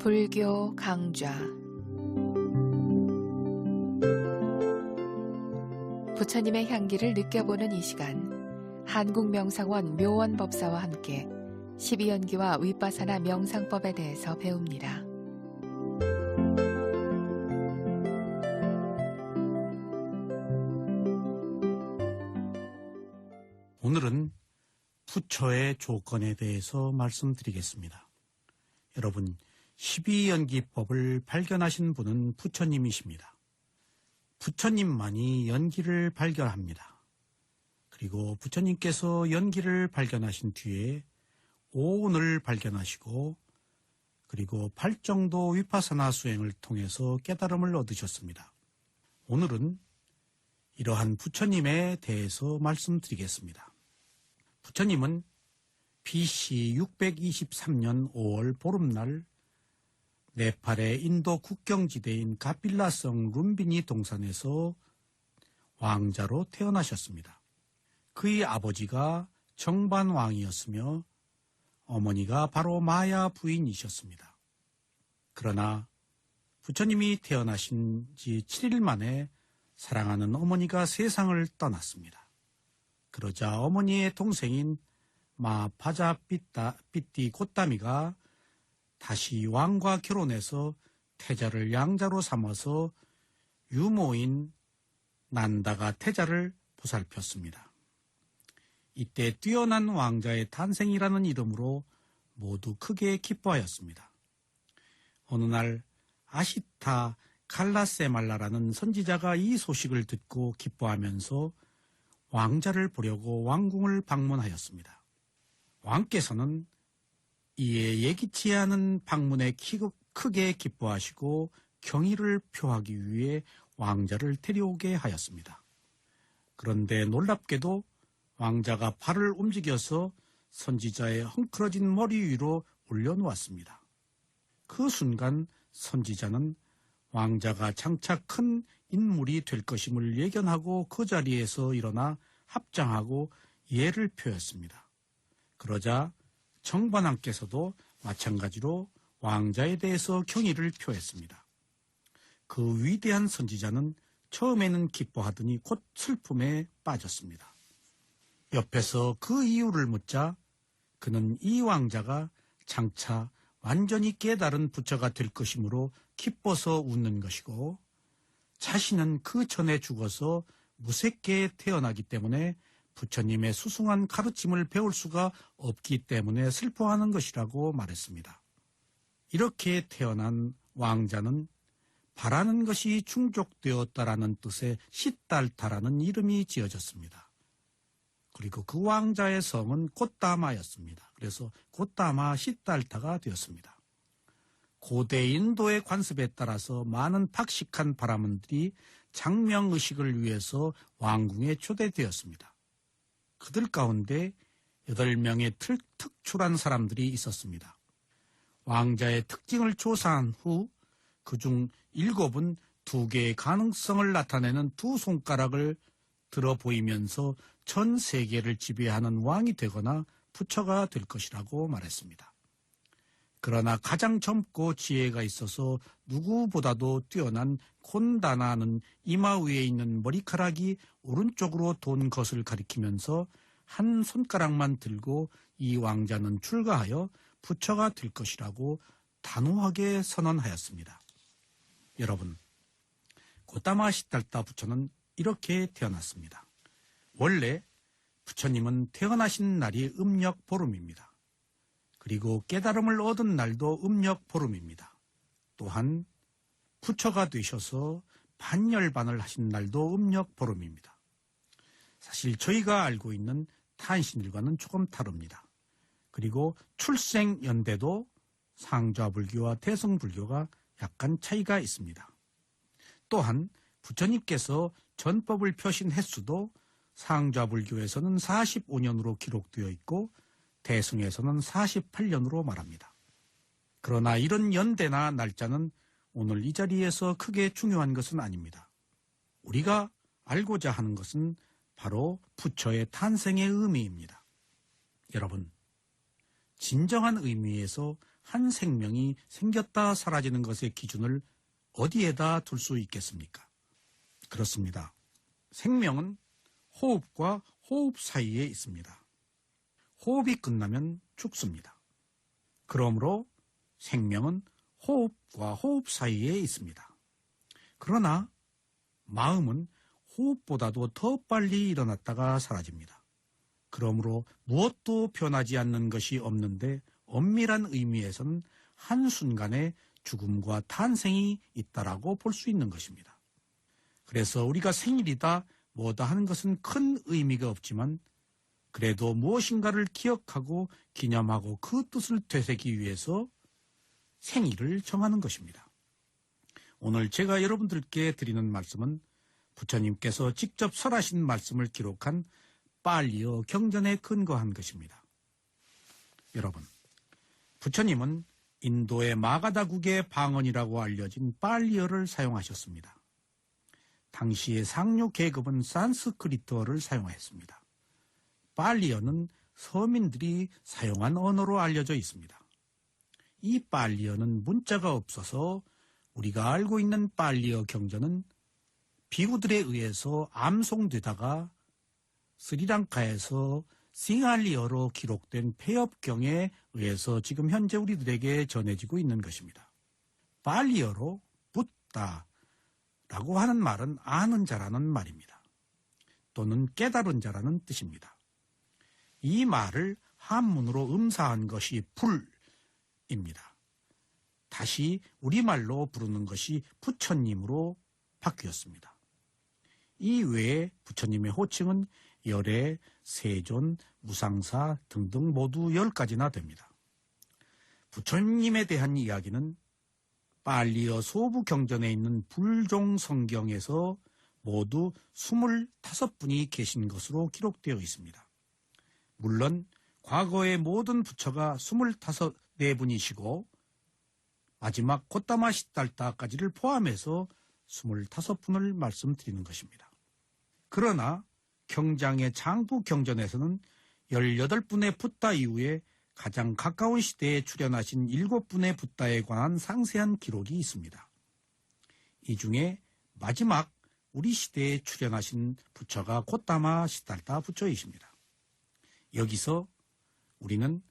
불교 강좌 부처님의 향기를 느껴보는 이 시간, 한국명상원 묘원법사와 함께 12연기와 윗바사나 명상법에 대해서 배웁니다. 오늘은 부처의 조건에 대해서 말씀드리겠습니다. 여러분, 12연기법을 발견하신 분은 부처님이십니다. 부처님만이 연기를 발견합니다. 그리고 부처님께서 연기를 발견하신 뒤에 오온을 발견하시고 그리고 팔정도 위파사나 수행을 통해서 깨달음을 얻으셨습니다. 오늘은 이러한 부처님에 대해서 말씀드리겠습니다. 부처님은 BC 623년 5월 보름날 네팔의 인도 국경지대인 가필라성 룸비니 동산에서 왕자로 태어나셨습니다. 그의 아버지가 정반왕이었으며 어머니가 바로 마야 부인이셨습니다. 그러나 부처님이 태어나신 지 7일 만에 사랑하는 어머니가 세상을 떠났습니다. 그러자 어머니의 동생인 마파자삐띠 고따미가 다시 왕과 결혼해서 태자를 양자로 삼아서 유모인 난다가 태자를 보살폈습니다. 이때 뛰어난 왕자의 탄생이라는 이름으로 모두 크게 기뻐하였습니다. 어느 날 아시타 칼라세말라라는 선지자가 이 소식을 듣고 기뻐하면서 왕자를 보려고 왕궁을 방문하였습니다. 왕께서는 이에 예기치 않은 방문에 크게 기뻐하시고 경의를 표하기 위해 왕자를 데려오게 하였습니다. 그런데 놀랍게도 왕자가 발을 움직여서 선지자의 헝클어진 머리 위로 올려놓았습니다. 그 순간 선지자는 왕자가 장차 큰 인물이 될 것임을 예견하고 그 자리에서 일어나 합장하고 예를 표했습니다. 그러자 정반왕께서도 마찬가지로 왕자에 대해서 경의를 표했습니다. 그 위대한 선지자는 처음에는 기뻐하더니 곧 슬픔에 빠졌습니다. 옆에서 그 이유를 묻자 그는 이 왕자가 장차 완전히 깨달은 부처가 될 것이므로 기뻐서 웃는 것이고 자신은 그 전에 죽어서 무색계에 태어나기 때문에 부처님의 수승한 가르침을 배울 수가 없기 때문에 슬퍼하는 것이라고 말했습니다. 이렇게 태어난 왕자는 바라는 것이 충족되었다라는 뜻의 시달타라는 이름이 지어졌습니다. 그리고 그 왕자의 성은 고따마였습니다. 그래서 고따마 시달타가 되었습니다. 고대 인도의 관습에 따라서 많은 박식한 바라문들이 장명의식을 위해서 왕궁에 초대되었습니다. 그들 가운데 8명의 특출한 사람들이 있었습니다. 왕자의 특징을 조사한 후 그중 7은 2개의 가능성을 나타내는 2 손가락을 들어 보이면서 전 세계를 지배하는 왕이 되거나 부처가 될 것이라고 말했습니다. 그러나 가장 젊고 지혜가 있어서 누구보다도 뛰어난 콘다나는 이마 위에 있는 머리카락이 오른쪽으로 돈 것을 가리키면서 한 손가락만 들고 이 왕자는 출가하여 부처가 될 것이라고 단호하게 선언하였습니다. 여러분, 고따마 시달타 부처는 이렇게 태어났습니다. 원래 부처님은 태어나신 날이 음력 보름입니다. 그리고 깨달음을 얻은 날도 음력 보름입니다. 또한 부처가 되셔서 반열반을 하신 날도 음력 보름입니다. 사실 저희가 알고 있는 탄신일과는 조금 다릅니다. 그리고 출생 연대도 상좌불교와 대성불교가 약간 차이가 있습니다. 또한 부처님께서 전법을 펴신 횟수도 상좌불교에서는 45년으로 기록되어 있고 대승에서는 48년으로 말합니다. 그러나 이런 연대나 날짜는 오늘 이 자리에서 크게 중요한 것은 아닙니다. 우리가 알고자 하는 것은 바로 부처의 탄생의 의미입니다. 여러분, 진정한 의미에서 한 생명이 생겼다 사라지는 것의 기준을 어디에다 둘 수 있겠습니까? 그렇습니다. 생명은 호흡과 호흡 사이에 있습니다. 호흡이 끝나면 죽습니다. 그러므로 생명은 호흡과 호흡 사이에 있습니다. 그러나 마음은 호흡보다도 더 빨리 일어났다가 사라집니다. 그러므로 무엇도 변하지 않는 것이 없는데 엄밀한 의미에서는 한순간에 죽음과 탄생이 있다라고 볼 수 있는 것입니다. 그래서 우리가 생일이다 뭐다 하는 것은 큰 의미가 없지만 그래도 무엇인가를 기억하고 기념하고 그 뜻을 되새기 위해서 생일을 정하는 것입니다. 오늘 제가 여러분들께 드리는 말씀은 부처님께서 직접 설하신 말씀을 기록한 빨리어 경전에 근거한 것입니다. 여러분, 부처님은 인도의 마가다국의 방언이라고 알려진 빨리어를 사용하셨습니다. 당시의 상류 계급은 산스크리트어를 사용했습니다. 빨리어는 서민들이 사용한 언어로 알려져 있습니다. 이 빨리어는 문자가 없어서 우리가 알고 있는 빨리어 경전은 비구들에 의해서 암송되다가 스리랑카에서 싱할리어로 기록된 폐업경에 의해서 지금 현재 우리들에게 전해지고 있는 것입니다. 빨리어로 붓다라고 하는 말은 아는 자라는 말입니다. 또는 깨달은 자라는 뜻입니다. 이 말을 한문으로 음사한 것이 불입니다. 다시 우리말로 부르는 것이 부처님으로 바뀌었습니다. 이 외에 부처님의 호칭은 열애, 세존, 무상사 등등 모두 10가지나 됩니다. 부처님에 대한 이야기는 빨리어 소부 경전에 있는 불종 성경에서 모두 25분이 계신 것으로 기록되어 있습니다. 물론 과거의 모든 부처가 24분이시고 마지막 고타마 시달타까지를 포함해서 25분을 말씀드리는 것입니다. 그러나 경장의 장부 경전에서는 18분의 붓다 이후에 가장 가까운 시대에 출현하신 7분의 붓다에 관한 상세한 기록이 있습니다. 이 중에 마지막 우리 시대에 출현하신 부처가 고타마 시달타 부처이십니다. 여기서 우리는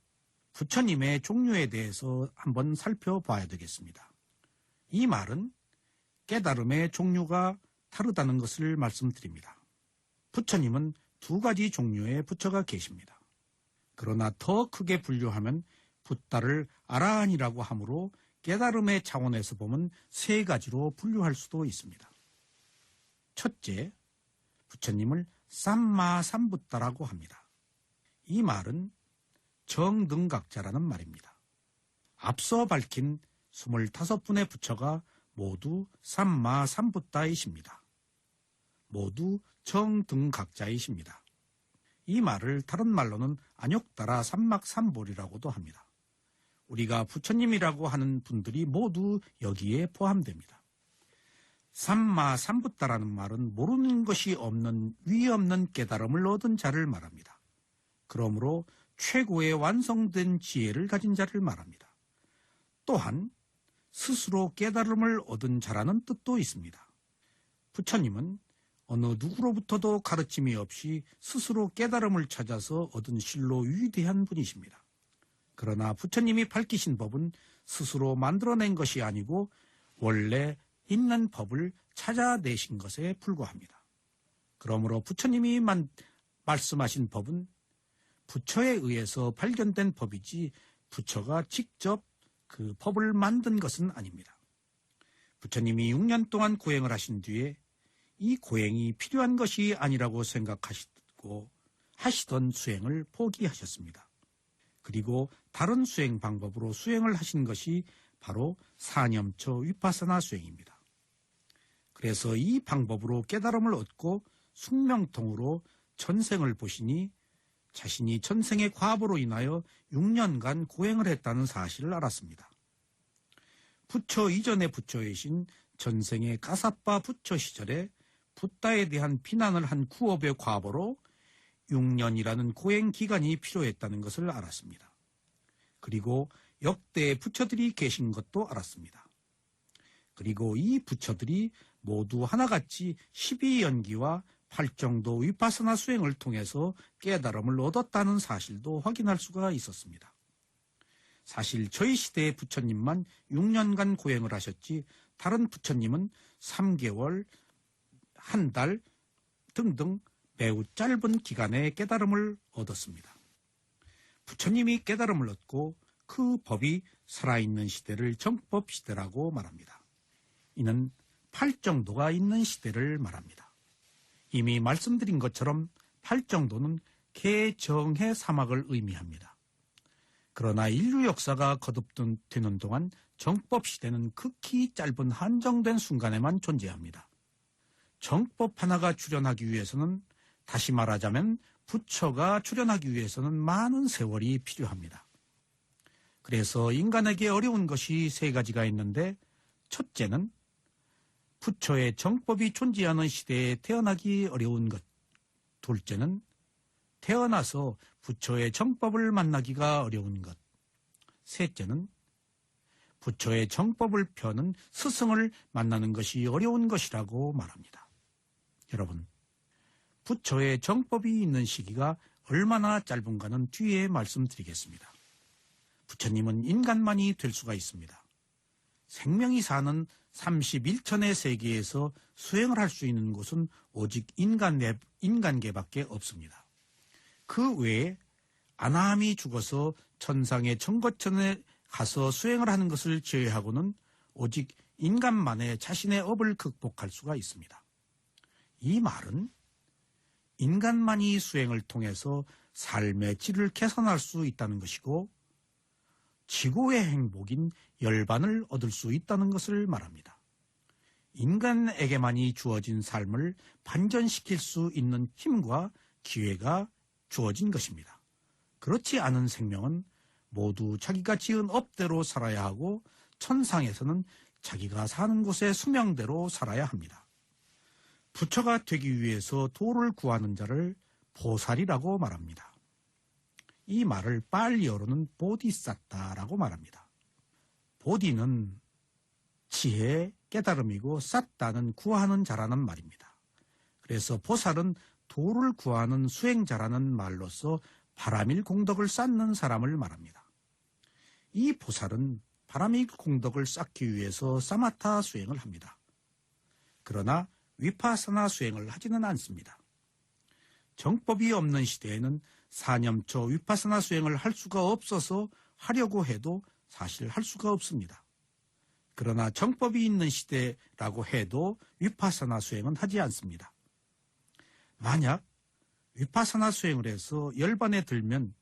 부처님의 종류에 대해서 한번 살펴봐야 되겠습니다. 이 말은 깨달음의 종류가 다르다는 것을 말씀드립니다. 부처님은 2가지 종류의 부처가 계십니다. 그러나 더 크게 분류하면 붓다를 아라한이라고 하므로 깨달음의 차원에서 보면 3가지로 분류할 수도 있습니다. 첫째, 부처님을 삼마삼붓다라고 합니다. 이 말은 정등각자라는 말입니다. 앞서 밝힌 25분의 부처가 모두 삼마삼붓다이십니다. 모두 정등각자이십니다. 이 말을 다른 말로는 안욕따라 삼막삼볼이라고도 합니다. 우리가 부처님이라고 하는 분들이 모두 여기에 포함됩니다. 삼마삼붓다라는 말은 모르는 것이 없는 위 없는 깨달음을 얻은 자를 말합니다. 그러므로 최고의 완성된 지혜를 가진 자를 말합니다. 또한 스스로 깨달음을 얻은 자라는 뜻도 있습니다. 부처님은 어느 누구로부터도 가르침이 없이 스스로 깨달음을 찾아서 얻은 실로 위대한 분이십니다. 그러나 부처님이 밝히신 법은 스스로 만들어낸 것이 아니고 원래 있는 법을 찾아내신 것에 불과합니다. 그러므로 부처님이 말씀하신 법은 부처에 의해서 발견된 법이지 부처가 직접 그 법을 만든 것은 아닙니다. 부처님이 6년 동안 고행을 하신 뒤에 이 고행이 필요한 것이 아니라고 생각하시고 하시던 수행을 포기하셨습니다. 그리고 다른 수행 방법으로 수행을 하신 것이 바로 사념처 위파사나 수행입니다. 그래서 이 방법으로 깨달음을 얻고 숙명통으로 전생을 보시니 자신이 전생의 과보로 인하여 6년간 고행을 했다는 사실을 알았습니다. 부처 이전의 부처이신 전생의 가사빠 부처 시절에 붓다에 대한 비난을 한 구업의 과보로 6년이라는 고행 기간이 필요했다는 것을 알았습니다. 그리고 역대 부처들이 계신 것도 알았습니다. 그리고 이 부처들이 모두 하나같이 12연기와 8정도 위파사나 수행을 통해서 깨달음을 얻었다는 사실도 확인할 수가 있었습니다. 사실 저희 시대의 부처님만 6년간 고행을 하셨지 다른 부처님은 3개월, 한 달 등등 매우 짧은 기간에 깨달음을 얻었습니다. 부처님이 깨달음을 얻고 그 법이 살아있는 시대를 정법시대라고 말합니다. 이는 8정도가 있는 시대를 말합니다. 이미 말씀드린 것처럼 8정도는 개정해 사막을 의미합니다. 그러나 인류 역사가 거듭되는 동안 정법시대는 극히 짧은 한정된 순간에만 존재합니다. 정법 하나가 출현하기 위해서는, 다시 말하자면 부처가 출현하기 위해서는 많은 세월이 필요합니다. 그래서 인간에게 어려운 것이 3가지가 있는데, 첫째는 부처의 정법이 존재하는 시대에 태어나기 어려운 것, 둘째는 태어나서 부처의 정법을 만나기가 어려운 것, 셋째는 부처의 정법을 펴는 스승을 만나는 것이 어려운 것이라고 말합니다. 여러분, 부처의 정법이 있는 시기가 얼마나 짧은가는 뒤에 말씀드리겠습니다. 부처님은 인간만이 될 수가 있습니다. 생명이 사는 31천의 세계에서 수행을 할 수 있는 곳은 오직 인간계밖에 없습니다. 그 외에 아나함이 죽어서 천상의 정거천에 가서 수행을 하는 것을 제외하고는 오직 인간만의 자신의 업을 극복할 수가 있습니다. 이 말은 인간만이 수행을 통해서 삶의 질을 개선할 수 있다는 것이고 지구의 행복인 열반을 얻을 수 있다는 것을 말합니다. 인간에게만이 주어진 삶을 반전시킬 수 있는 힘과 기회가 주어진 것입니다. 그렇지 않은 생명은 모두 자기가 지은 업대로 살아야 하고 천상에서는 자기가 사는 곳의 수명대로 살아야 합니다. 부처가 되기 위해서 도를 구하는 자를 보살이라고 말합니다. 이 말을 빨리어로는 보디사tta라고 말합니다. 보디는 지혜, 깨달음이고 사tta는 구하는 자라는 말입니다. 그래서 보살은 도를 구하는 수행자라는 말로서 바라밀 공덕을 쌓는 사람을 말합니다. 이 보살은 바라밀 공덕을 쌓기 위해서 사마타 수행을 합니다. 그러나 위파사나 수행을 하지는 않습니다. 정법이 없는 시대에는 사념초 위파사나 수행을 할 수가 없어서 하려고 해도 사실 할 수가 없습니다. 그러나 정법이 있는 시대라고 해도 위파사나 수행은 하지 않습니다. 만약 위파사나 수행을 해서 열반에 들면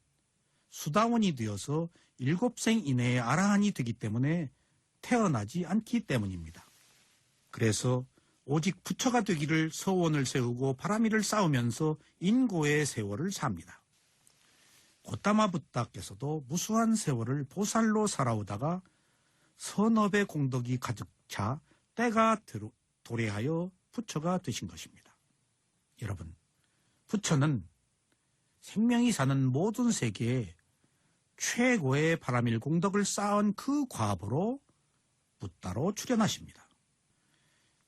수다원이 되어서 7생 이내에 아라한이 되기 때문에 태어나지 않기 때문입니다. 그래서 오직 부처가 되기를 서원을 세우고 바라밀을 쌓으면서 인고의 세월을 삽니다. 고타마 붓다께서도 무수한 세월을 보살로 살아오다가 선업의 공덕이 가득 차 때가 도래하여 부처가 되신 것입니다. 여러분, 부처는 생명이 사는 모든 세계에 최고의 바라밀 공덕을 쌓은 그 과보로 붓다로 출현하십니다.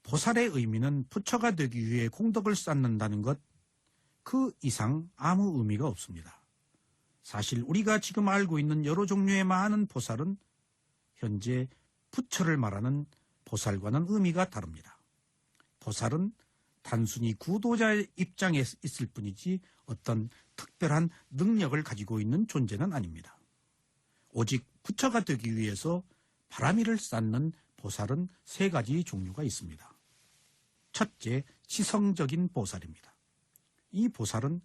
보살의 의미는 부처가 되기 위해 공덕을 쌓는다는 것, 그 이상 아무 의미가 없습니다. 사실 우리가 지금 알고 있는 여러 종류의 많은 보살은 현재 부처를 말하는 보살과는 의미가 다릅니다. 보살은 단순히 구도자의 입장에 있을 뿐이지 어떤 특별한 능력을 가지고 있는 존재는 아닙니다. 오직 부처가 되기 위해서 바라밀을 쌓는 보살은 3가지 종류가 있습니다. 첫째, 지성적인 보살입니다. 이 보살은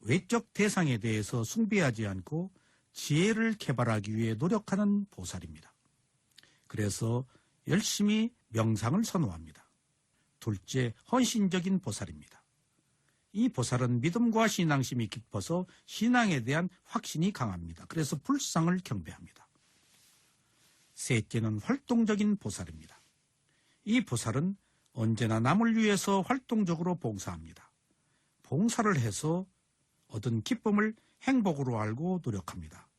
외적 대상에 대해서 숭배하지 않고 지혜를 개발하기 위해 노력하는 보살입니다. 그래서 열심히 명상을 선호합니다. 둘째, 헌신적인 보살입니다. 이 보살은 믿음과 신앙심이 깊어서 신앙에 대한 확신이 강합니다. 그래서 불상을 경배합니다. 셋째는 활동적인 보살입니다. 이 보살은 언제나 남을 위해서 활동적으로 봉사합니다. 봉사를 해서 얻은 기쁨을 행복으로 알고 노력합니다.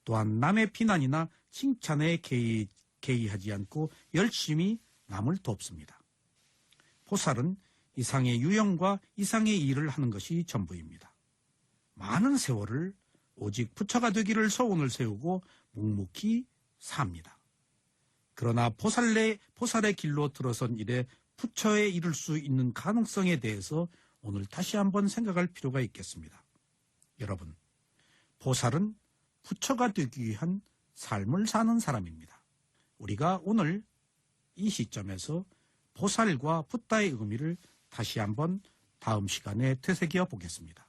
또한 남의 비난이나 칭찬에 개의하지 않고 열심히 남을 돕습니다. 보살은 이상의 유형과 이상의 일을 하는 것이 전부입니다. 많은 세월을 오직 부처가 되기를 소원을 세우고 묵묵히 삽니다. 그러나 보살의 길로 들어선 이래 부처에 이를 수 있는 가능성에 대해서 오늘 다시 한번 생각할 필요가 있겠습니다. 여러분, 보살은 부처가 되기 위한 삶을 사는 사람입니다. 우리가 오늘 이 시점에서 보살과 붓다의 의미를 다시 한번 다음 시간에 되새겨 보겠습니다.